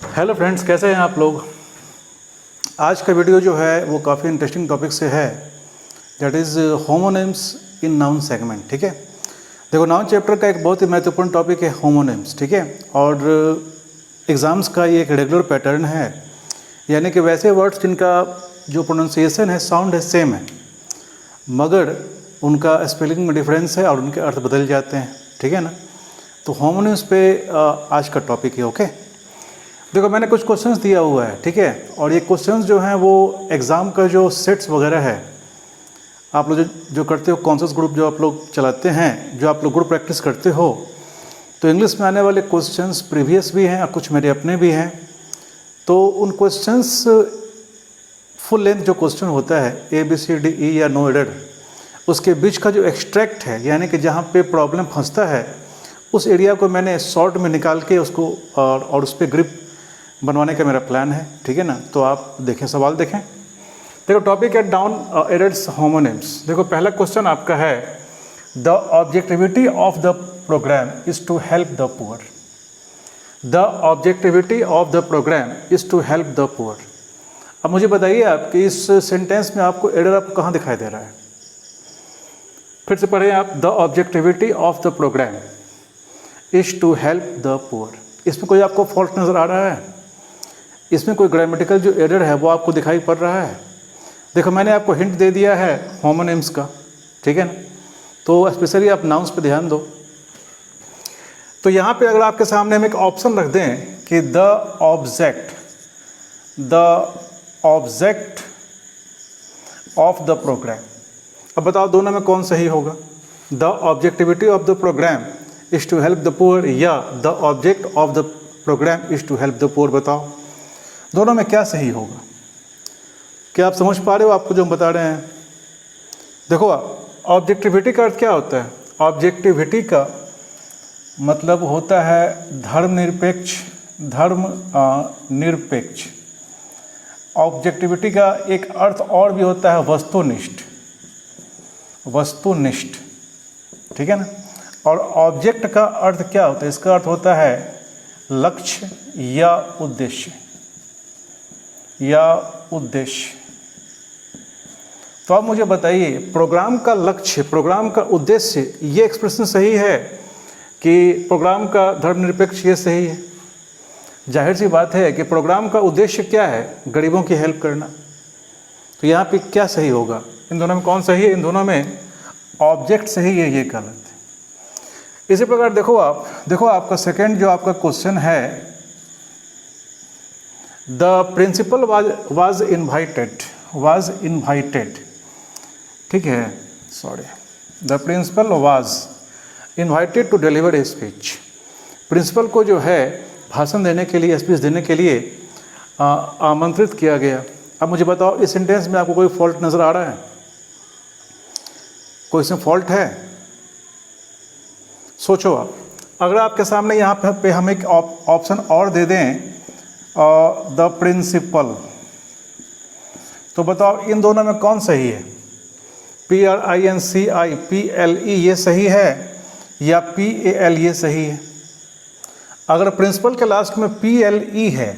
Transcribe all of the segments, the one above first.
Hello friends, कैसे हैं आप लोग। आज का वीडियो जो है वो काफ़ी इंटरेस्टिंग टॉपिक से है, that is homonyms in noun segment. ठीक है, देखो नाउन चैप्टर का एक बहुत ही महत्वपूर्ण टॉपिक है होमोनिम्स। ठीक है, और एग्ज़ाम्स का ये एक रेगुलर पैटर्न है, यानी कि वैसे वर्ड्स जिनका जो प्रोनाउंसिएशन है, साउंड है, सेम है, मगर उनका स्पेलिंग में डिफरेंस है और उनके अर्थ बदल जाते हैं। ठीक है ना, तो होमोनिम्स पे आज का टॉपिक है। ओके, देखो मैंने कुछ क्वेश्चंस दिया हुआ है। ठीक है, और ये क्वेश्चंस जो हैं वो एग्ज़ाम का जो सेट्स वगैरह है, आप लोग जो करते हो, कॉन्शियस ग्रुप जो आप लोग चलाते हैं, जो आप लोग ग्रुप प्रैक्टिस करते हो, तो इंग्लिश में आने वाले क्वेश्चंस प्रीवियस भी हैं और कुछ मेरे अपने भी हैं। तो उन क्वेश्चंस फुल लेंथ जो क्वेश्चन होता है ABCDE या नो एरर, उसके बीच का जो एक्सट्रैक्ट है, यानी कि जहाँ पे प्रॉब्लम फंसता है, उस एरिया को मैंने शॉर्ट में निकाल के उसको और उस पर ग्रिप बनवाने का मेरा प्लान है। ठीक है ना, तो आप देखें, सवाल देखें। देखो टॉपिक है डाउन एरर्स होमोनिम्स। देखो पहला क्वेश्चन आपका है, the objectivity of the program is to help the poor. The objectivity of the program is to help the poor. अब मुझे बताइए आप कि इस सेंटेंस में आपको एरर आपको कहाँ दिखाई दे रहा है। फिर से पढ़ें आप, the objectivity of the program is to help the poor. इसमें कोई आपको फॉल्ट नज़र आ रहा है? इसमें कोई ग्रामेटिकल जो एरर है वो आपको दिखाई पड़ रहा है? देखो मैंने आपको हिंट दे दिया है होमोनिम्स का। ठीक है ना, तो स्पेशली आप नाउन्स पे ध्यान दो। तो यहाँ पे अगर आपके सामने हम एक ऑप्शन रख दें कि the object of the program, अब बताओ दोनों में कौन सही होगा? The objectivity of the program is to help the poor या the object of the program is to help the poor. बताओ दोनों में क्या सही होगा? क्या आप समझ पा रहे हो आपको जो हम बता रहे हैं? देखो ऑब्जेक्टिविटी का अर्थ क्या होता है? ऑब्जेक्टिविटी का मतलब होता है धर्मनिरपेक्ष, निरपेक्ष। ऑब्जेक्टिविटी का एक अर्थ और भी होता है वस्तुनिष्ठ, वस्तुनिष्ठ। ठीक है ना, और ऑब्जेक्ट का अर्थ क्या होता है? इसका अर्थ होता है लक्ष्य या उद्देश्य, या उद्देश्य। तो आप मुझे बताइए, प्रोग्राम का लक्ष्य, प्रोग्राम का उद्देश्य, ये एक्सप्रेशन सही है कि प्रोग्राम का धर्मनिरपेक्ष, ये सही है? जाहिर सी बात है कि प्रोग्राम का उद्देश्य क्या है? गरीबों की हेल्प करना। तो यहाँ पे क्या सही होगा? इन दोनों में कौन सही है? इन दोनों में ऑब्जेक्ट सही है, ये गलत है। इसी प्रकार देखो आपका सेकेंड जो आपका क्वेश्चन है, द प्रिंसिपल वाज इन्वाइटेड। ठीक है, sorry, the principal was invited to deliver a speech. Principal को जो है भाषण देने के लिए, स्पीच देने के लिए आमंत्रित किया गया। अब मुझे बताओ इस सेंटेंस में आपको कोई फॉल्ट नज़र आ रहा है? कोई इसमें फॉल्ट है? सोचो आप, अगर आपके सामने यहाँ पे हम एक ऑप्शन और दे दें, द प्रिंसिपल, तो बताओ इन दोनों में कौन सही है? PRINCIPLE ये सही है या PAL ये सही है? अगर प्रिंसिपल के लास्ट में PLE है,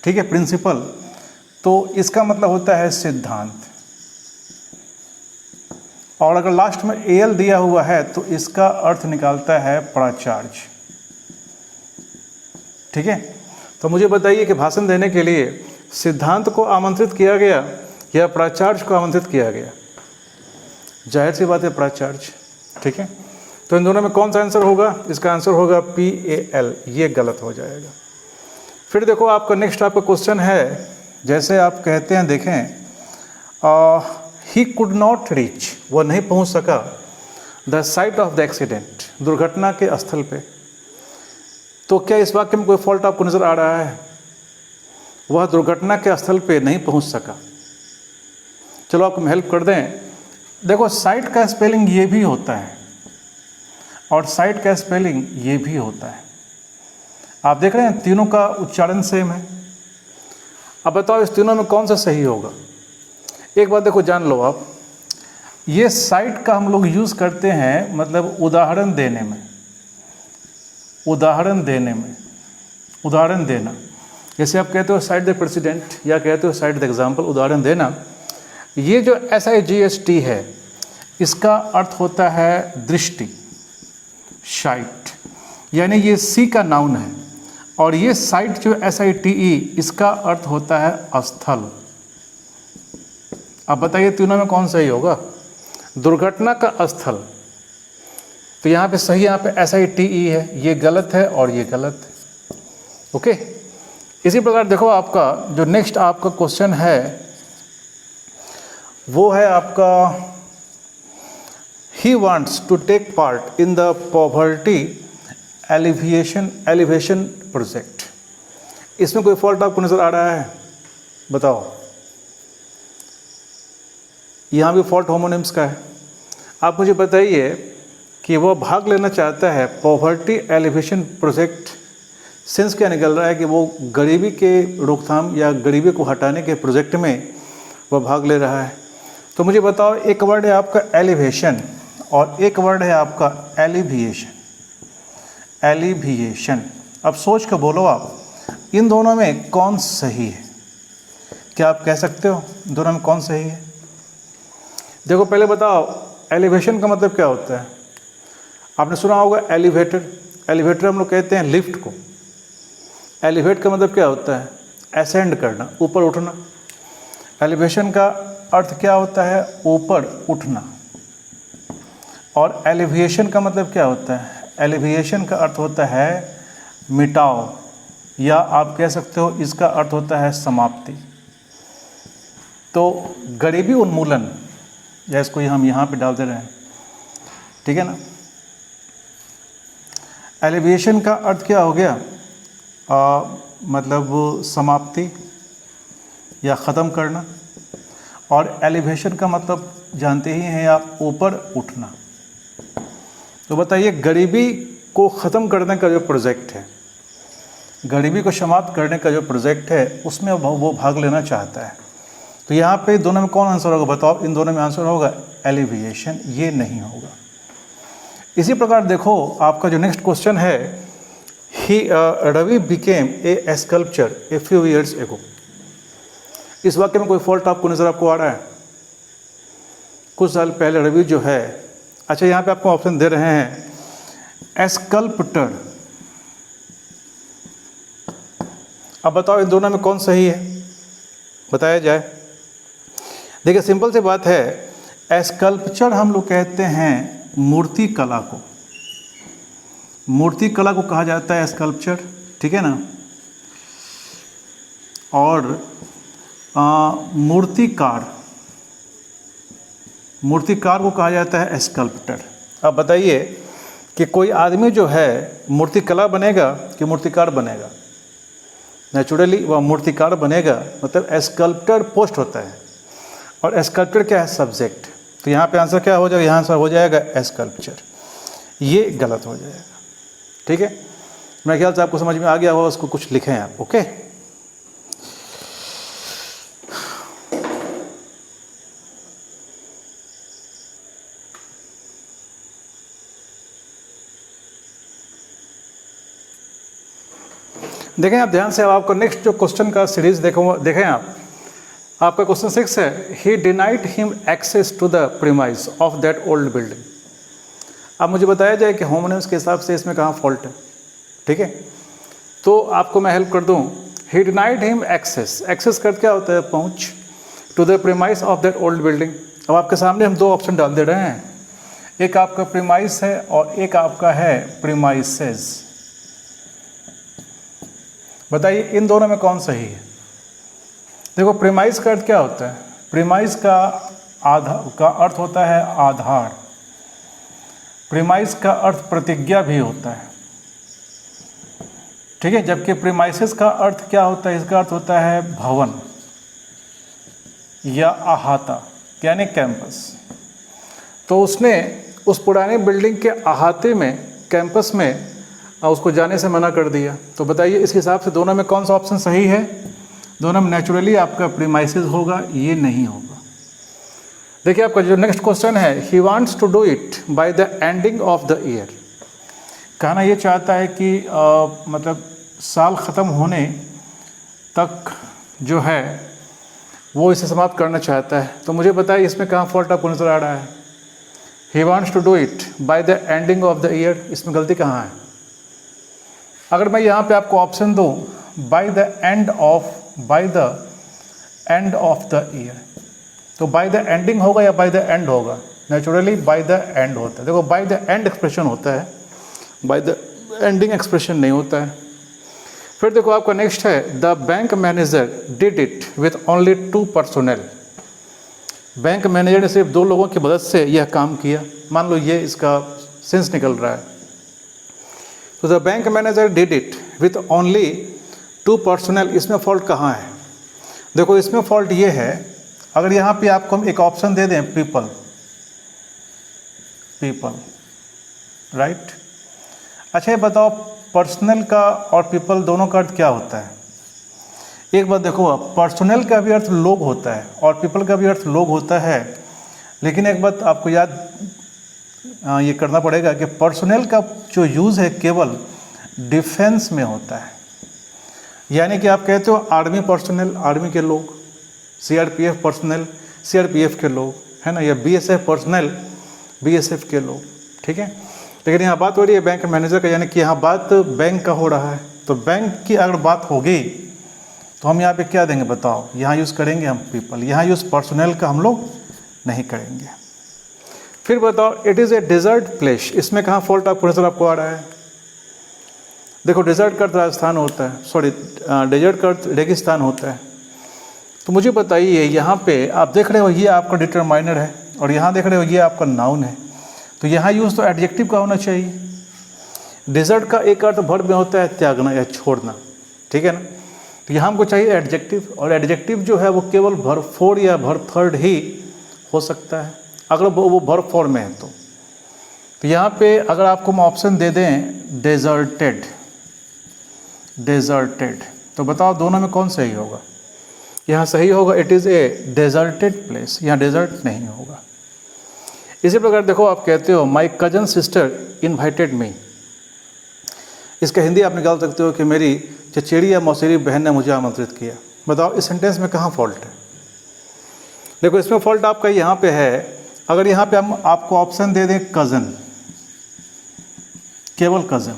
ठीक है, प्रिंसिपल, तो इसका मतलब होता है सिद्धांत। और अगर लास्ट में AL दिया हुआ है तो इसका अर्थ निकालता है प्राचार्य। ठीक है, तो मुझे बताइए कि भाषण देने के लिए सिद्धांत को आमंत्रित किया गया या प्राचार्य को आमंत्रित किया गया? जाहिर सी बात है प्राचार्य। ठीक है, तो इन दोनों में कौन सा आंसर होगा? इसका आंसर होगा PAL, ये गलत हो जाएगा। फिर देखो आपका नेक्स्ट आपका क्वेश्चन है, जैसे आप कहते हैं, देखें, ही कुड नॉट रीच, वह नहीं पहुंच सका, the site of the accident, दुर्घटना के स्थल पे। तो क्या इस वाक्य में कोई फॉल्ट आपको नज़र आ रहा है? वह दुर्घटना के स्थल पे नहीं पहुंच सका। चलो आपको हम हेल्प कर दें। देखो साइट का स्पेलिंग ये भी होता है और साइट का स्पेलिंग ये भी होता है। आप देख रहे हैं तीनों का उच्चारण सेम है। अब बताओ इस तीनों में कौन सा सही होगा? एक बात देखो, जान लो आप, ये साइट का हम लोग यूज़ करते हैं मतलब उदाहरण देने में, उदाहरण देना। जैसे आप कहते हो साइड द प्रेसिडेंट या कहते हो साइड द एग्जाम्पल, उदाहरण देना। ये जो SIGHT है इसका अर्थ होता है दृष्टि, साइट, यानी ये सी का नाउन है। और ये साइट जो SITE इसका अर्थ होता है स्थल। अब बताइए तीनों में कौन सही होगा? दुर्घटना का स्थल, तो यहाँ पे सही, यहाँ पे SITE है, ये गलत है और ये गलत है। ओके, इसी प्रकार देखो आपका जो नेक्स्ट आपका क्वेश्चन है वो है आपका he wants to take part in the poverty elevation project. इसमें कोई फॉल्ट आपको नजर आ रहा है? बताओ। यहाँ भी फॉल्ट होमोनिम्स का है। आप मुझे बताइए कि वो भाग लेना चाहता है पॉवर्टी एलिवेशन प्रोजेक्ट। सेंस क्या निकल रहा है कि वो गरीबी के रोकथाम या गरीबी को हटाने के प्रोजेक्ट में वो भाग ले रहा है। तो मुझे बताओ, एक वर्ड है आपका एलिवेशन और एक वर्ड है आपका एलिविएशन। एलिविएशन, अब सोच कर बोलो आप, इन दोनों में कौन सही है? क्या आप कह सकते हो दोनों में कौन सही है? देखो पहले बताओ, एलिवेशन का मतलब क्या होता है? आपने सुना होगा एलिवेटर। एलिवेटर हम लोग कहते हैं लिफ्ट को। एलिवेट का मतलब क्या होता है? असेंड करना, ऊपर उठना। एलिवेशन का अर्थ क्या होता है? ऊपर उठना। और एलिविएशन का मतलब क्या होता है? एलिविएशन का अर्थ होता है मिटाओ, या आप कह सकते हो इसका अर्थ होता है समाप्ति। तो गरीबी उन्मूलन, या इसको हम यहाँ पे डाल दे रहे हैं, ठीक है ना। एलिविएशन का अर्थ क्या हो गया? मतलब समाप्ति या ख़त्म करना। और एलिवेशन का मतलब जानते ही हैं आप, ऊपर उठना। तो बताइए, गरीबी को ख़त्म करने का जो प्रोजेक्ट है, गरीबी को समाप्त करने का जो प्रोजेक्ट है, उसमें वो भाग लेना चाहता है। तो यहाँ पे दोनों में कौन आंसर होगा? बताओ, इन दोनों में आंसर होगा एलिविएशन, ये नहीं होगा। इसी प्रकार देखो आपका जो नेक्स्ट क्वेश्चन है, Ravi became a sculpture a few years ago. इस वाक्य में कोई फॉल्ट आपको आ रहा है? कुछ साल पहले रवि जो है, अच्छा यहाँ पे आपको ऑप्शन दे रहे हैं स्कल्पटर। अब बताओ इन दोनों में कौन सही है? बताया जाए। देखिए सिंपल सी बात है, स्कल्पचर हम लोग कहते हैं मूर्ति कला को। मूर्ति कला को कहा जाता है स्कल्पचर, ठीक है ना। और मूर्तिकार को कहा जाता है स्कल्पटर। अब बताइए कि कोई आदमी जो है मूर्तिकला बनेगा कि मूर्तिकार बनेगा? नेचुरली वह मूर्तिकार बनेगा, मतलब स्कल्पटर पोस्ट होता है और स्कल्पटर क्या है? सब्जेक्ट। तो यहाँ पे आंसर क्या हो जाएगा? यहाँ आंसर हो जाएगा स्कल्पचर। ये गलत हो जाएगा, ठीक है। मेरे ख्याल से आपको समझ में आ गया होगा, उसको कुछ लिखें आप। ओके, देखें आप ध्यान से। अब आपको नेक्स्ट जो क्वेश्चन का सीरीज देखें आप। आपका क्वेश्चन 6 है, he denied him access to the premise of that old building. अब मुझे बताया जाए कि होमोनिम्स के हिसाब से इसमें कहाँ फॉल्ट है, ठीक है। तो आपको मैं हेल्प कर दूँ। He denied him access, access कर क्या होता है? पहुँच, to the premise of that old building. अब आपके सामने हम दो ऑप्शन डाल दे रहे हैं, एक आपका प्रीमाइस है और एक आपका है प्रीमाइसेस। बताइए इन दोनों में कौन सही है? देखो प्रीमाइस का अर्थ क्या होता है? प्रीमाइस का अर्थ होता है आधार। प्रीमाइस का अर्थ प्रतिज्ञा भी होता है, ठीक है। जबकि प्रीमाइसेस का अर्थ क्या होता है? इसका अर्थ होता है भवन या अहाता, यानी कैंपस। तो उसने उस पुराने बिल्डिंग के अहाते में, कैंपस में उसको जाने से मना कर दिया। तो बताइए इस हिसाब से दोनों में कौन सा ऑप्शन सही है? दोनों में नेचुरली आपका प्रीमाइसेस होगा, ये नहीं होगा। देखिए आपका जो नेक्स्ट क्वेश्चन है, he wants to do it by the ending of the year. कहना ये चाहता है कि मतलब साल ख़त्म होने तक जो है वो इसे समाप्त करना चाहता है। तो मुझे बताइए इसमें कहाँ फॉल्ट आपको नज़र आ रहा है? He wants to do it by the ending of the year, इसमें गलती कहाँ है? अगर मैं यहाँ पे आपको ऑप्शन दूँ by the end of the year, तो बाय द एंडिंग होगा या बाय द एंड होगा? नेचुरली बाय द एंड होता है। देखो बाय द एंड एक्सप्रेशन होता है, बाय द एंडिंग एक्सप्रेशन नहीं होता है। फिर देखो आपका नेक्स्ट है the bank manager did it with only 2 personnel. Bank manager ने सिर्फ 2 लोगों की मदद से यह काम किया। मान लो ये इसका सेंस निकल रहा है। तो the bank manager did it with only 2 personnel, इसमें फॉल्ट कहाँ है? देखो इसमें फॉल्ट ये है, अगर यहाँ पे आपको हम एक ऑप्शन दे दें पीपल, राइट। अच्छा ये बताओ पर्सनल का और पीपल दोनों का अर्थ क्या होता है? एक बात देखो, पर्सनल का भी अर्थ लोग होता है और पीपल का भी अर्थ लोग होता है, लेकिन एक बात आपको याद ये करना पड़ेगा कि पर्सनल का जो यूज़ है केवल डिफेंस में होता है। यानी कि आप कहते हो आर्मी पर्सनल, आर्मी के लोग, सीआरपीएफ पर्सनल, सीआरपीएफ के लोग, है ना, या बीएसएफ पर्सनल, बीएसएफ के लोग, ठीक है। लेकिन यहाँ बात हो रही है बैंक मैनेजर का, यानी कि यहाँ बात बैंक का हो रहा है। तो बैंक की अगर बात होगी तो हम यहाँ पे क्या देंगे बताओ? यहाँ यूज़ करेंगे हम पीपल, यहाँ यूज़ पर्सनल का हम लोग नहीं करेंगे। फिर बताओ it is a desert place, इसमें कहाँ फॉल्ट आपको नजर आपको आ रहा है? देखो डेजर्ट का अर्थ राजस्थान होता है, सॉरी डेजर्ट का अर्थ रेगिस्तान होता है। तो मुझे बताइए यहाँ पे आप देख रहे हो ये आपका डिटरमाइनर है और यहाँ देख रहे हो ये आपका नाउन है, तो यहाँ यूज़ तो एडजेक्टिव का होना चाहिए। डेजर्ट का एक अर्थ वर्ब में होता है त्यागना या छोड़ना, ठीक है ना। तो यहाँ हमको चाहिए एडजेक्टिव, और एडजेक्टिव जो है वो केवल वर्ब 4 या वर्ब 3 ही हो सकता है अगर वो वर्ब 4 में है। तो यहाँ पे अगर आपको हम ऑप्शन दे दें डेजर्टेड, तो बताओ दोनों में कौन सही होगा? यहाँ सही होगा it is A deserted place, यहाँ डेजर्ट नहीं होगा। इसी प्रकार देखो आप कहते हो माई कजन सिस्टर इन्वाइटेड मी, इसका हिंदी आप निकाल सकते हो कि मेरी चचेरी या मौसेरी बहन ने मुझे आमंत्रित किया। बताओ इस सेंटेंस में कहाँ फॉल्ट है? देखो इसमें फॉल्ट आपका यहाँ पे है, अगर यहाँ पे हम आपको ऑप्शन दे दें कज़न, केवल कज़न।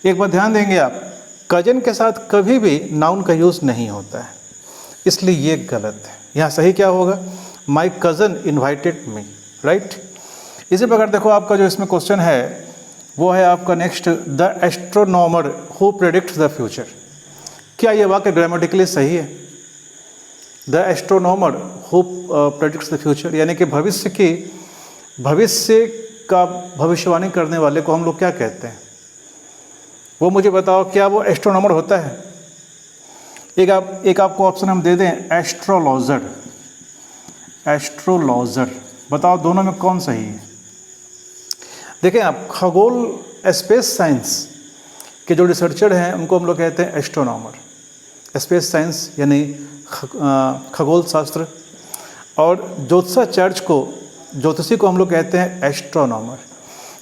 एक बात ध्यान देंगे आप, कजन के साथ कभी भी नाउन का यूज़ नहीं होता है, इसलिए ये गलत है। यहाँ सही क्या होगा? My cousin invited me, right. इसी प्रकार देखो आपका जो इसमें क्वेश्चन है वो है आपका next the astronomer who predicts the future. क्या ये वाक्य ग्रामेटिकली सही है? The astronomer who predicts the future, यानी कि भविष्य का भविष्यवाणी करने वाले को हम लोग क्या कहते हैं? वो मुझे बताओ, क्या वो एस्ट्रोनॉमर होता है? एक आपको ऑप्शन हम दे दें एस्ट्रोलॉजर, बताओ दोनों में कौन सही है? देखें आप, खगोल स्पेस साइंस के जो रिसर्चर हैं उनको हम लोग कहते हैं एस्ट्रोनॉमर, स्पेस साइंस यानी खगोल शास्त्र, और ज्योतिषी को हम लोग कहते हैं एस्ट्रोनॉमर।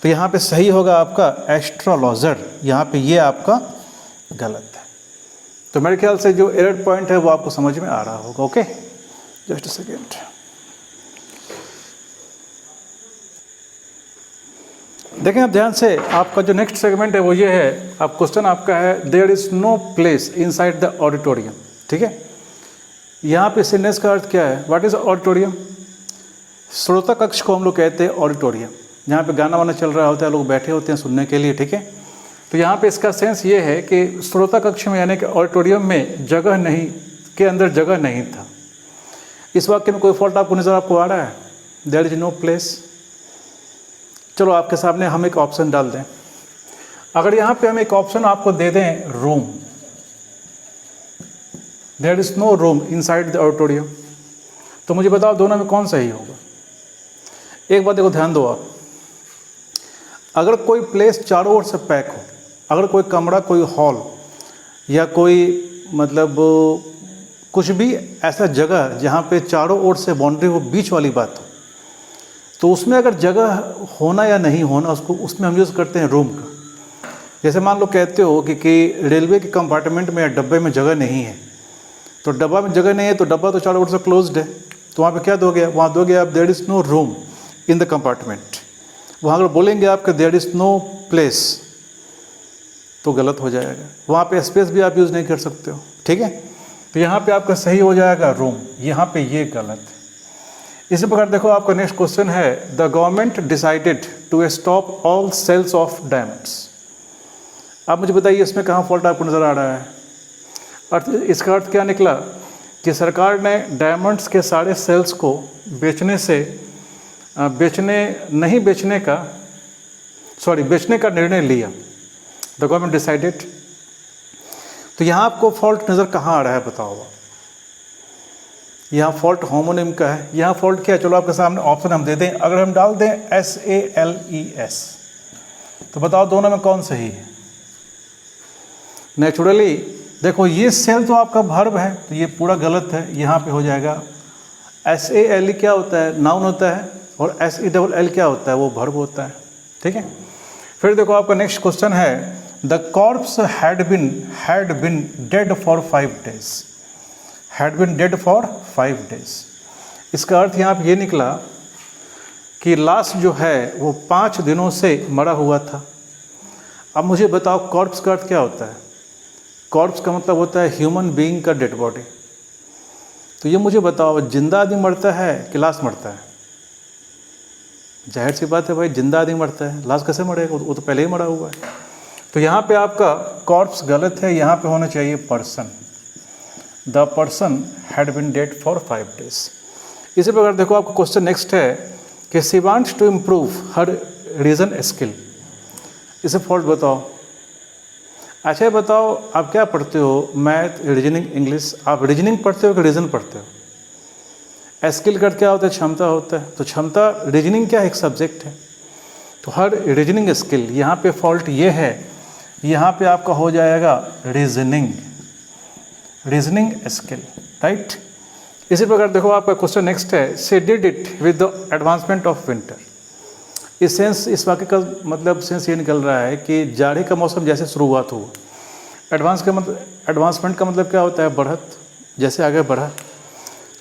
तो यहाँ पे सही होगा आपका एस्ट्रोलॉजर, यहाँ पे ये आपका गलत है। तो मेरे ख्याल से जो एरर पॉइंट है वो आपको समझ में आ रहा होगा। Okay, just a second. देखें आप ध्यान से, आपका जो नेक्स्ट सेगमेंट है वो ये है, आप क्वेश्चन आपका है there is no place inside the auditorium, ठीक है। यहाँ पे सेंटेंस का अर्थ क्या है? What is auditorium? श्रोता कक्ष को हम लोग कहते हैं ऑडिटोरियम, जहाँ पे गाना वाना चल रहा होता है, लोग बैठे होते हैं सुनने के लिए, ठीक है। तो यहाँ पे इसका सेंस ये है कि श्रोता कक्ष में यानी कि ऑडिटोरियम में जगह नहीं था। इस वाक्य में कोई फॉल्ट आपको नज़र आपको आ रहा है? There is no place. चलो आपके सामने हम एक ऑप्शन डाल दें, अगर यहाँ पे हम एक ऑप्शन आपको दे दें room, there is no room inside the auditorium, तो मुझे बताओ दोनों में कौन सही होगा? एक बात देखो, ध्यान दो आप, अगर कोई प्लेस चारों ओर से पैक हो, अगर कोई कमरा, कोई हॉल या कोई मतलब कुछ भी ऐसा जगह जहाँ पे चारों ओर से बाउंड्री हो, बीच वाली बात हो, तो उसमें अगर जगह होना या नहीं होना उसमें हम यूज़ करते हैं रूम का। जैसे मान लो कहते हो कि रेलवे के कंपार्टमेंट में या डब्बे में जगह नहीं है, तो डब्बा में जगह नहीं है तो डब्बा तो चारों ओर से क्लोज्ड है, तो वहाँ पे क्या दोगे? वहाँ दोगे आप there is no room in the compartment. वहाँ अगर बोलेंगे आपके देयर इज़ नो प्लेस तो गलत हो जाएगा, वहाँ पे स्पेस भी आप यूज़ नहीं कर सकते हो, ठीक है। तो यहाँ पे आपका सही हो जाएगा रूम, यहाँ पे ये गलत है। इसी प्रकार देखो आपका नेक्स्ट क्वेश्चन है the government decided to stop all sales of diamonds. आप मुझे बताइए इसमें कहाँ फॉल्ट आपको नज़र आ रहा है? अर्थ, इसका अर्थ क्या निकला कि सरकार ने डायमंड्स के सारे सेल्स को बेचने का निर्णय लिया। The government decided. तो यहाँ आपको फॉल्ट नज़र कहाँ आ रहा है बताओ? यहाँ फॉल्ट होमोनिम का है। यहाँ फॉल्ट क्या है? चलो आपके सामने ऑप्शन हम दे दें। अगर हम डाल दें SALES तो बताओ दोनों में कौन सही है? नेचुरली देखो ये सेल तो आपका वर्ब है तो ये पूरा गलत है, यहाँ पे हो जाएगा। SALE क्या होता है? नाउन होता है, और SELL क्या होता है? वो वर्ब होता है, ठीक है। फिर देखो आपका नेक्स्ट क्वेश्चन है the corps had been dead for 5 days। Had been dead for 5 days। इसका अर्थ यहाँ पे ये निकला कि लाश जो है वो 5 दिनों से मरा हुआ था। अब मुझे बताओ कॉर्प्स का अर्थ क्या होता है? कॉर्प्स का मतलब होता है ह्यूमन बीइंग का डेड बॉडी। तो ये मुझे बताओ जिंदा आदमी मरता है कि लाश मरता है? जाहिर सी बात है भाई, जिंदा आदमी मरता है, लाश कैसे मरेगा? वो तो पहले ही मरा हुआ है। तो यहाँ पे आपका कॉर्प्स गलत है, यहाँ पे होना चाहिए person. The person had been dead for 5 days। इसी प्रकार देखो आपका क्वेश्चन नेक्स्ट है कि she wants to improve her reason skill. इसे फॉल्ट बताओ। अच्छा ये बताओ आप क्या पढ़ते हो? Math, reasoning, English. आप रीजनिंग पढ़ते हो कि रीजन पढ़ते हो? स्किल का क्या होता है? क्षमता होता है। तो क्षमता, रीजनिंग क्या है? एक सब्जेक्ट है। तो हर रीजनिंग स्किल, यहाँ पे फॉल्ट ये है, यहाँ पे आपका हो जाएगा रीजनिंग स्किल, राइट। इसी प्रकार देखो आपका क्वेश्चन नेक्स्ट है she did it with the advancement of winter. इस वाक्य का मतलब सेंस ये निकल रहा है कि जाड़े का मौसम जैसे शुरुआत हुआ। एडवांसमेंट का मतलब क्या होता है? बढ़त, जैसे आगे बढ़ा।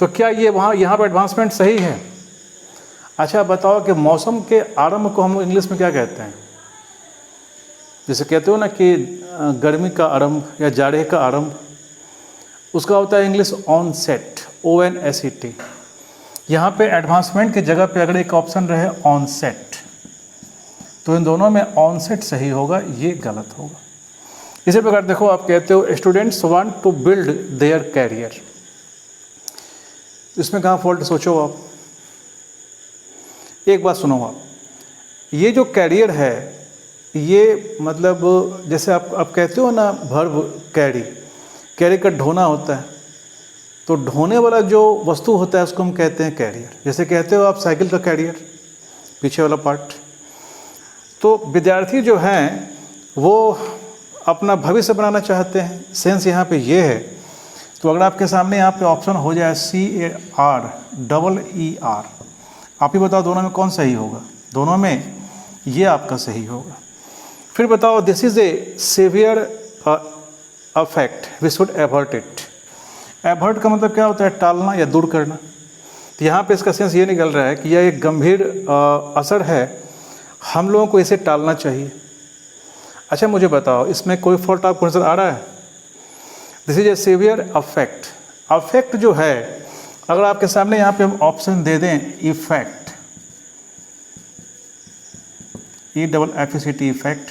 तो क्या ये यहाँ पर एडवांसमेंट सही है? अच्छा बताओ कि मौसम के आरंभ को हम इंग्लिश में क्या कहते हैं? जैसे कहते हो ना कि गर्मी का आरंभ या जाड़े का आरंभ, उसका होता है इंग्लिश ऑनसेट, ONSET। यहाँ पे एडवांसमेंट की जगह पे अगर एक ऑप्शन रहे ऑनसेट, तो इन दोनों में ऑनसेट सही होगा, ये गलत होगा। इसी प्रकार देखो आप कहते हो students want to build their career. इसमें कहाँ फॉल्ट? सोचो आप, एक बात सुनो आप, ये जो कैरियर है ये मतलब जैसे आप कहते हो ना वर्ब कैरी का ढोना होता है, तो ढोने वाला जो वस्तु होता है उसको हम कहते हैं कैरियर। जैसे कहते हो आप साइकिल का कैरियर, पीछे वाला पार्ट। तो विद्यार्थी जो हैं वो अपना भविष्य बनाना चाहते हैं, सेंस यहाँ पे ये है। तो अगर आपके सामने यहाँ पे ऑप्शन हो जाए CAREER, आप ही बताओ दोनों में कौन सही होगा? दोनों में ये आपका सही होगा। फिर बताओ this is a severe affect we should avert it. Avert का मतलब क्या होता है? टालना या दूर करना। तो यहाँ पे इसका सेंस ये निकल रहा है कि यह एक गंभीर असर है, हम लोगों को इसे टालना चाहिए। अच्छा मुझे बताओ इसमें कोई फॉल्ट आपको नजर आ रहा है? This is a severe affect. Affect जो है, अगर आपके सामने यहाँ पे हम ऑप्शन दे दें इफेक्ट, EFFECT इफेक्ट,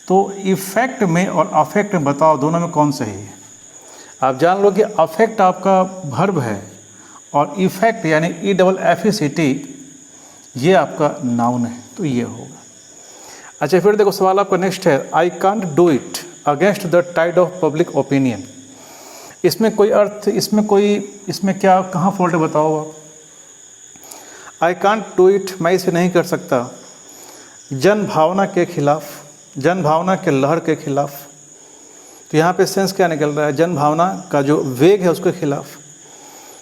तो इफेक्ट में और अफेक्ट में बताओ दोनों में कौन सही है? आप जान लो कि अफेक्ट आपका वर्ब है और इफेक्ट यानी EFFECT ये आपका नाउन है, तो ये होगा। अच्छा फिर देखो सवाल आपका नेक्स्ट है I can't do it against the tide of public opinion. इसमें कोई अर्थ, इसमें क्या, कहाँ फॉल्ट है बताओ आप? आई कांट डू इट, मैं इसे नहीं कर सकता जन भावना के खिलाफ, जन भावना के लहर के खिलाफ। तो यहाँ पे सेंस क्या निकल रहा है? जन भावना का जो वेग है उसके खिलाफ।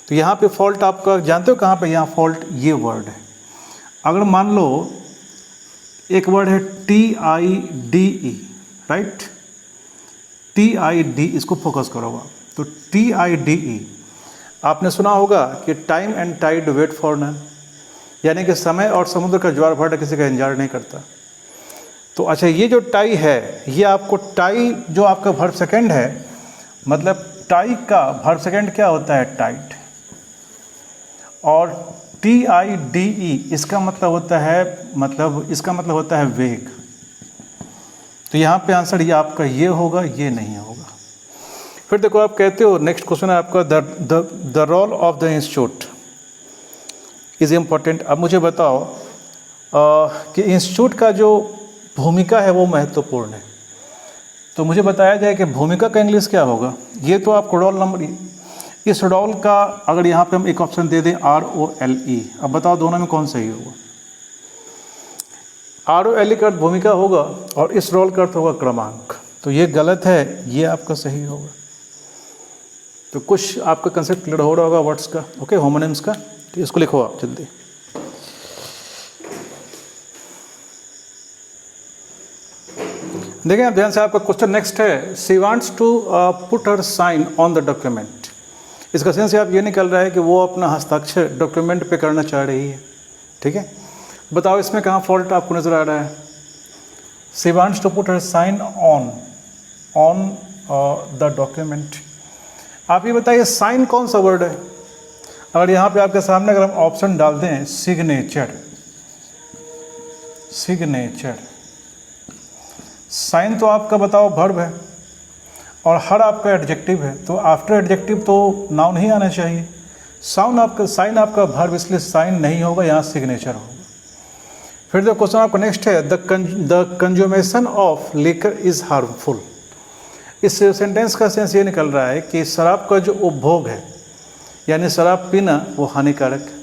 तो यहाँ पे फॉल्ट आपका जानते हो कहाँ पे? यहाँ फॉल्ट ये वर्ड है। अगर मान लो एक वर्ड है TIDE, राइट, TIDE, इसको फोकस करोगा तो TIDE आपने सुना होगा कि time and tide wait for none, यानी कि समय और समुद्र का ज्वार भाटा किसी का इंतजार नहीं करता। तो अच्छा, ये जो टाई है, ये आपको टाई जो आपका वर्ब सेकंड है, मतलब टाई का वर्ब सेकंड क्या होता है? टाइट। और TIDE इसका मतलब होता है वेग। तो यहाँ पे आंसर ये आपका ये होगा, ये नहीं होगा। फिर देखो आप कहते हो, नेक्स्ट क्वेश्चन है आपका, the role of the institute is important. अब मुझे बताओ कि इंस्टीट्यूट का जो भूमिका है वो महत्वपूर्ण है। तो मुझे बताया जाए कि भूमिका का इंग्लिश क्या होगा। ये तो आपको रोल नंबर, इस रोल का अगर यहाँ पे हम एक ऑप्शन दे दें ROLE, अब बताओ दोनों में कौन सही होगा? ROLE का अर्थ भूमिका होगा और इस रोल का अर्थ होगा क्रमांक। तो ये गलत है, ये आपका सही होगा। तो कुछ आपका कंसेप्ट क्लियर हो रहा होगा वर्ड्स का, ओके, होमोनिम्स का। तो इसको लिखो आप जल्दी। देखिए आप ध्यान से, आपका क्वेश्चन नेक्स्ट है, she wants to put her sign on the document. इसका सेंस आप ये निकल रहा है कि वो अपना हस्ताक्षर डॉक्यूमेंट पे करना चाह रही है, ठीक है। बताओ इसमें कहाँ फॉल्ट आपको नज़र आ रहा है? She wants to put her sign on the document. आप ये बताइए साइन कौन सा वर्ड है? अगर यहाँ पे आपके सामने अगर हम ऑप्शन डाल दें सिग्नेचर, साइन तो आपका बताओ वर्ब है और हर आपका एडजेक्टिव है, तो आफ्टर एडजेक्टिव तो नाउन ही आना चाहिए। साइन आपका वर्ब, इसलिए साइन नहीं होगा, यहाँ सिग्नेचर होगा। फिर जो क्वेश्चन आपका नेक्स्ट है, the consummation of liquor is harmful. इस सेंटेंस का सेंस ये निकल रहा है कि शराब का जो उपभोग है, यानी शराब पीना, वो हानिकारक है।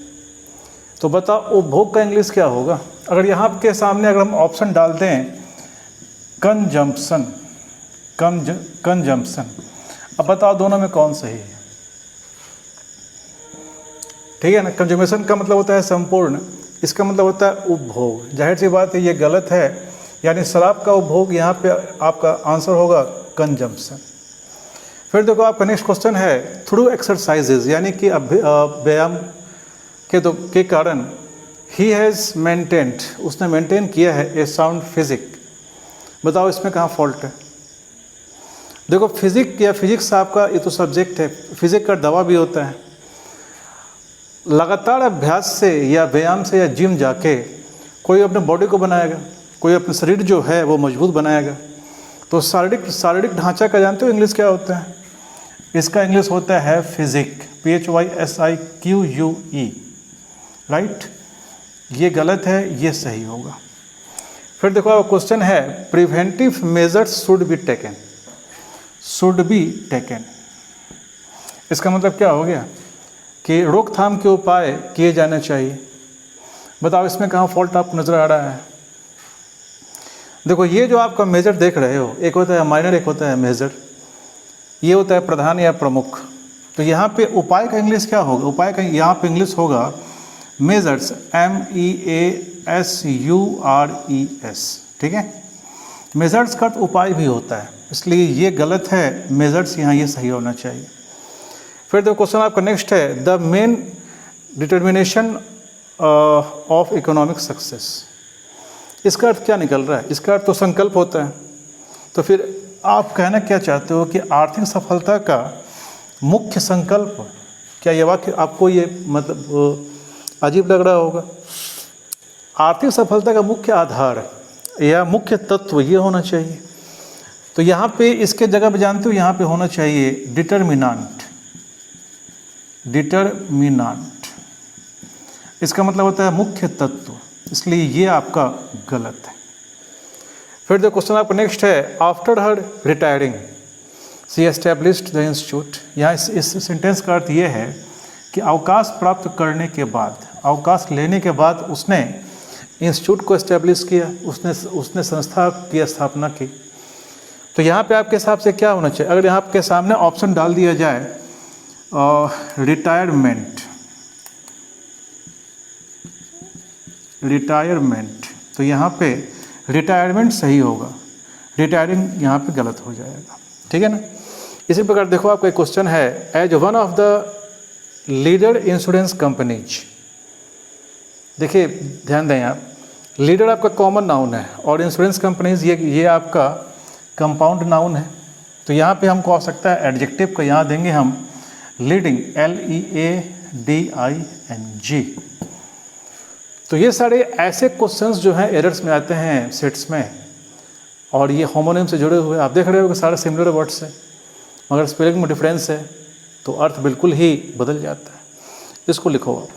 तो बताओ उपभोग का इंग्लिश क्या होगा? अगर यहाँ के सामने अगर हम ऑप्शन डाल दें कंजम्पशन, अब बताओ दोनों में कौन सही है? ठीक है ना, कंज्यूमेशन का मतलब होता है संपूर्ण, इसका मतलब होता है उपभोग। जाहिर सी बात है ये गलत है, यानी शराब का उपभोग, यहाँ पे आपका आंसर होगा कंजम्पशन। फिर देखो आपका नेक्स्ट क्वेश्चन है, थ्रू एक्सरसाइजेज, यानी कि व्यायाम के कारण ही हैज़ मेंटेन्ड, उसने मेंटेन किया है ए साउंड फिजिक। बताओ इसमें कहाँ फॉल्ट है? देखो फिजिक या फिजिक्स आपका ये तो सब्जेक्ट है, फिजिक्स का दवा भी होता है। लगातार अभ्यास से या व्यायाम से या जिम जाके कोई अपने बॉडी को बनाएगा, कोई अपने शरीर जो है वो मजबूत बनाएगा। तो शारीरिक ढांचा का जानते हो इंग्लिश क्या होता है? इसका इंग्लिश होता है फिजिक, PHYSIQUE, राइट। ये गलत है, ये सही होगा। फिर देखो क्वेश्चन है, preventive measures should be taken. इसका मतलब क्या हो गया कि रोकथाम के उपाय किए जाने चाहिए। बताओ इसमें कहाँ फॉल्ट आपको नज़र आ रहा है? देखो ये जो आपका मेजर देख रहे हो, एक होता है माइनर, एक होता है मेजर, ये होता है प्रधान या प्रमुख। तो यहाँ पे उपाय का इंग्लिश क्या होगा? उपाय का यहाँ पे इंग्लिश होगा मेजर्स, MEASURES, ठीक है। मेजर्स का उपाय भी होता है, इसलिए ये गलत है, मेजर्स यहाँ ये सही होना चाहिए। फिर देखो क्वेश्चन आपका नेक्स्ट है, the main determination of economic success. इसका अर्थ क्या निकल रहा है? इसका अर्थ तो संकल्प होता है। तो फिर आप कहना क्या चाहते हो कि आर्थिक सफलता का मुख्य संकल्प, क्या ये वाक्य आपको ये मतलब अजीब लग रहा होगा? आर्थिक सफलता का मुख्य आधार या मुख्य तत्व ये होना चाहिए। तो यहाँ पे इसके जगह पे जानते हो यहाँ पे होना चाहिए डिटर्मिनांट। इसका मतलब होता है मुख्य तत्व, इसलिए ये आपका गलत है। फिर जो क्वेश्चन आपका नेक्स्ट है, after her retiring she established the institute. यहाँ इस सेंटेंस का अर्थ ये है कि अवकाश प्राप्त करने के बाद, अवकाश लेने के बाद उसने इंस्टीट्यूट को एस्टेब्लिश किया, उसने संस्था की स्थापना की। तो यहाँ पे आपके हिसाब से क्या होना चाहिए? अगर यहाँ आपके सामने ऑप्शन डाल दिया जाए रिटायरमेंट, तो यहाँ पे रिटायरमेंट सही होगा। रिटायरिंग यहाँ पे गलत हो जाएगा, ठीक है ना। इसी प्रकार देखो आपका एक क्वेश्चन है, as one of the leader insurance companies. देखिए ध्यान दें आप, लीडर आपका कॉमन नाउन है और इंश्योरेंस कंपनीज ये आपका कंपाउंड नाउन है। तो यहाँ पे हमको आ सकता है एडजेक्टिव का, यहाँ देंगे हम लीडिंग, LEADING। तो ये सारे ऐसे क्वेश्चंस जो हैं एरर्स में आते हैं सेट्स में, और ये होमोनिम से जुड़े हुए आप देख रहे हो कि सारे सिमिलर वर्ड्स हैं, मगर स्पेलिंग में डिफरेंस है तो अर्थ बिल्कुल ही बदल जाता है। इसको लिखो आप।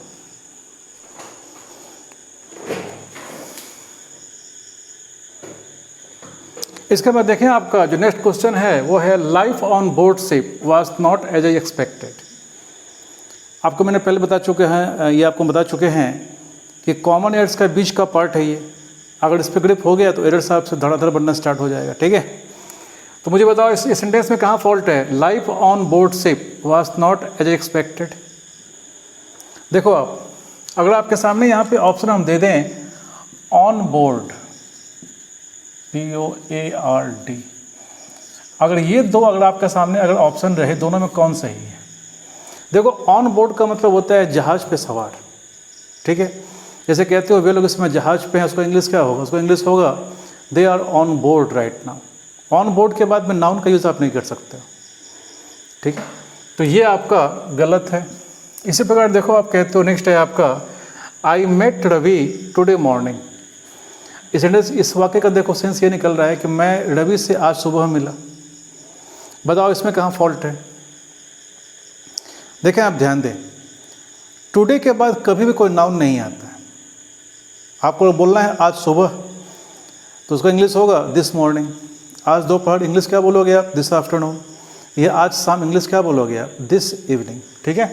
इसके बाद देखें आपका जो नेक्स्ट क्वेश्चन है वो है, life on board ship was not as I expected. आपको मैंने पहले बता चुके हैं, ये आपको बता चुके हैं कि कॉमन एरर्स का बीच का पार्ट है ये। अगर इस पर ग्रिप हो गया तो एरर्स आपसे धड़ाधड़ बनना स्टार्ट हो जाएगा, ठीक है। तो मुझे बताओ इस सेंटेंस में कहाँ फॉल्ट है। Life on board ship was not as expected. देखो आप, अगर आपके सामने यहाँ पे ऑप्शन हम दे दें ऑन बोर्ड, BOARD, अगर ये दो अगर आपके सामने अगर ऑप्शन रहे, दोनों में कौन सही है। देखो ऑन बोर्ड का मतलब होता है जहाज पे सवार, ठीक है। जैसे कहते हो वे लोग इसमें जहाज पे हैं, उसका इंग्लिश क्या होगा, उसका इंग्लिश होगा they are on board right now. On board के बाद में नाउन का यूज़ आप नहीं कर सकते, ठीक है। तो ये आपका गलत है। इसी प्रकार देखो आप कहते हो, नेक्स्ट है आपका, I met Ravi today morning. इस वाक्य का देखो सेंस ये निकल रहा है कि मैं रवि से आज सुबह मिला। बताओ इसमें कहाँ फॉल्ट है। देखें आप ध्यान दें, टुडे के बाद कभी भी कोई नाउन नहीं आता है। आपको बोलना है आज सुबह, तो उसका इंग्लिश होगा दिस मॉर्निंग। आज दोपहर इंग्लिश क्या बोलोगे आप, दिस आफ्टरनून। ये आज शाम इंग्लिश क्या बोलोगे आप, दिस इवनिंग, ठीक है।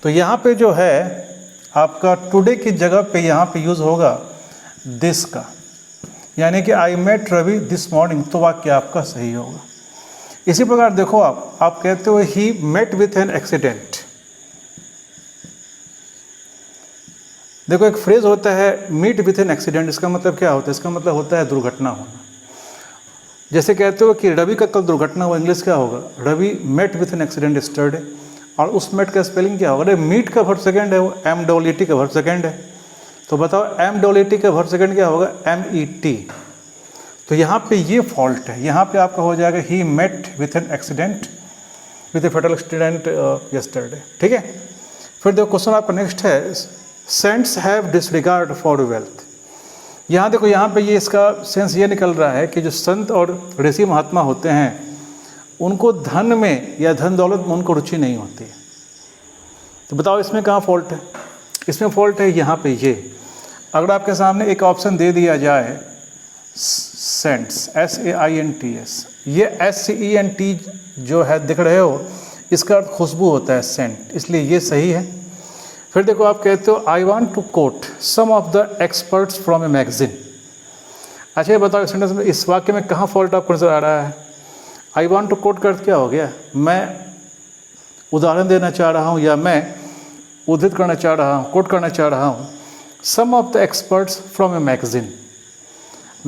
तो यहाँ पे जो है आपका टुडे की जगह पे यहाँ पे यूज़ होगा दिस का, यानी कि I met Ravi this morning, तो वाक्य आपका सही होगा। इसी प्रकार देखो आप कहते हो he met with an accident. देखो एक फ्रेज होता है मीट विथ एन एक्सीडेंट, इसका मतलब क्या होता है, इसका मतलब होता है दुर्घटना होना। जैसे कहते हो कि रवि का कल दुर्घटना हुआ, इंग्लिश क्या होगा, Ravi met with an accident yesterday. और उस मेट का स्पेलिंग क्या होगा, अरे मीट का वर्ब सेकंड है वो, MEET का वर्ब सेकंड है। तो बताओ MEET का वर्ब सेकंड क्या होगा, MET। तो यहाँ पे ये फॉल्ट है, यहाँ पे आपका हो जाएगा he met with an accident with a fatal accident yesterday, ठीक है। फिर देखो क्वेश्चन आपका नेक्स्ट है, saints have disregard for wealth. यहाँ देखो यहाँ पे ये इसका सेंस ये निकल रहा है कि जो संत और ऋषि महात्मा होते हैं उनको धन में या धन दौलत में उनको रुचि नहीं होती। तो बताओ इसमें कहाँ फॉल्ट है। इसमें फॉल्ट है यहाँ पे ये, अगर आपके सामने एक ऑप्शन दे दिया जाए सेंट्स, SAINTS, ये SCENT जो है दिख रहे हो, इसका अर्थ खुशबू होता है सेंट, इसलिए ये सही है। फिर देखो आप कहते हो I want to quote some of the experts from a magazine. अच्छा ये बताओ सेंटेंस में इस वाक्य में कहाँ फॉल्ट आपको नजर आ रहा है। आई वांट टू कोट का अर्थ क्या हो गया, मैं उदाहरण देना चाह रहा हूँ या मैं उद्धृत करना चाह रहा हूँ, कोट करना चाह रहा हूँ। Some of the experts from a magazine,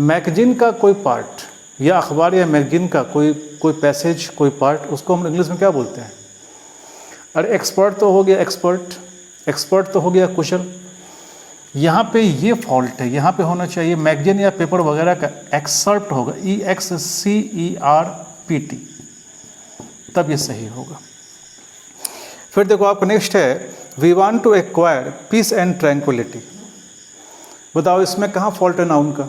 magazine का कोई पार्ट या अखबार या मैगजीन का कोई पैसेज, कोई पार्ट, उसको हम इंग्लिश में क्या बोलते हैं। अरे एक्सपर्ट तो हो गया एक्सपर्ट तो हो गया कुशल। यहाँ पे ये फॉल्ट है, यहाँ पे होना चाहिए मैगजीन या पेपर वगैरह का एक्सर्प्ट होगा, EXCERPT, तब ये सही होगा। फिर देखो आपका नेक्स्ट है, we want to acquire peace and tranquillity. बताओ इसमें कहाँ फॉल्ट है नाउन का।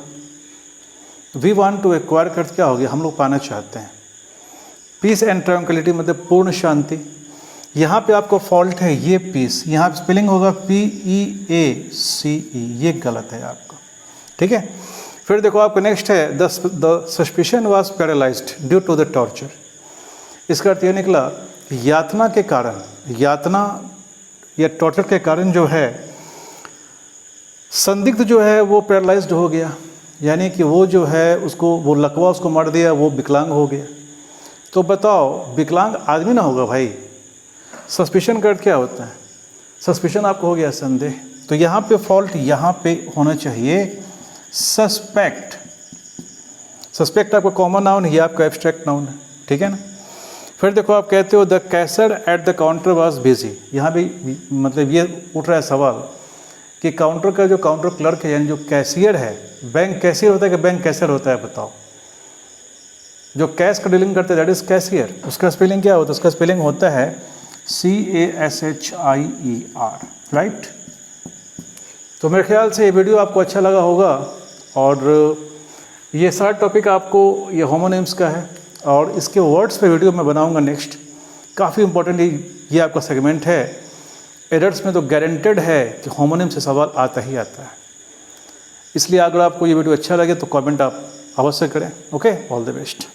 वी वांट टू एक्वायर का अर्थ क्या हो गया, हम लोग पाना चाहते हैं। पीस एंड ट्रैंक्विलिटी मतलब पूर्ण शांति। यहाँ पे आपको फॉल्ट है ये पीस, यहाँ पे स्पेलिंग होगा PEACE, ये गलत है आपका, ठीक है। फिर देखो आपका नेक्स्ट है, the suspicion was paralysed due to the torture. इसका अर्थ ये निकला यातना के कारण, यातना या टॉर्चर के कारण जो है संदिग्ध जो है वो पैरालाइज्ड हो गया, यानी कि वो जो है उसको वो लकवा उसको मार दिया, वो विकलांग हो गया। तो बताओ विकलांग आदमी ना होगा भाई। सस्पिशन का अर्थ क्या होता है, सस्पिशन आपको हो गया संदेह। तो यहाँ पे फॉल्ट यहाँ पे होना चाहिए सस्पेक्ट। सस्पेक्ट आपका कॉमन नाउन, ये आपका एब्स्ट्रैक्ट नाउन है, ठीक है ना। फिर देखो आप कहते हो the कैशर at the counter was busy, यहाँ भी मतलब ये उठ रहा है सवाल कि काउंटर का जो काउंटर क्लर्क है यानी जो कैशियर है, बैंक कैशियर होता है कि बैंक कैशर होता है, बताओ। जो कैश का डीलिंग करते हैं दैट इज कैशियर, उसका स्पेलिंग क्या होता है? उसका स्पेलिंग होता है CASHIER, राइट। तो मेरे ख्याल से ये वीडियो आपको अच्छा लगा होगा और ये सारा टॉपिक आपको ये होमोनिम्स का है और इसके वर्ड्स पे वीडियो मैं बनाऊंगा नेक्स्ट। काफ़ी इंपॉर्टेंट ये आपका सेगमेंट है। एरर्स में तो गारंटेड है कि होमोनिम से सवाल आता ही आता है, इसलिए अगर आपको ये वीडियो अच्छा लगे तो कमेंट आप अवश्य करें। Okay, all the best.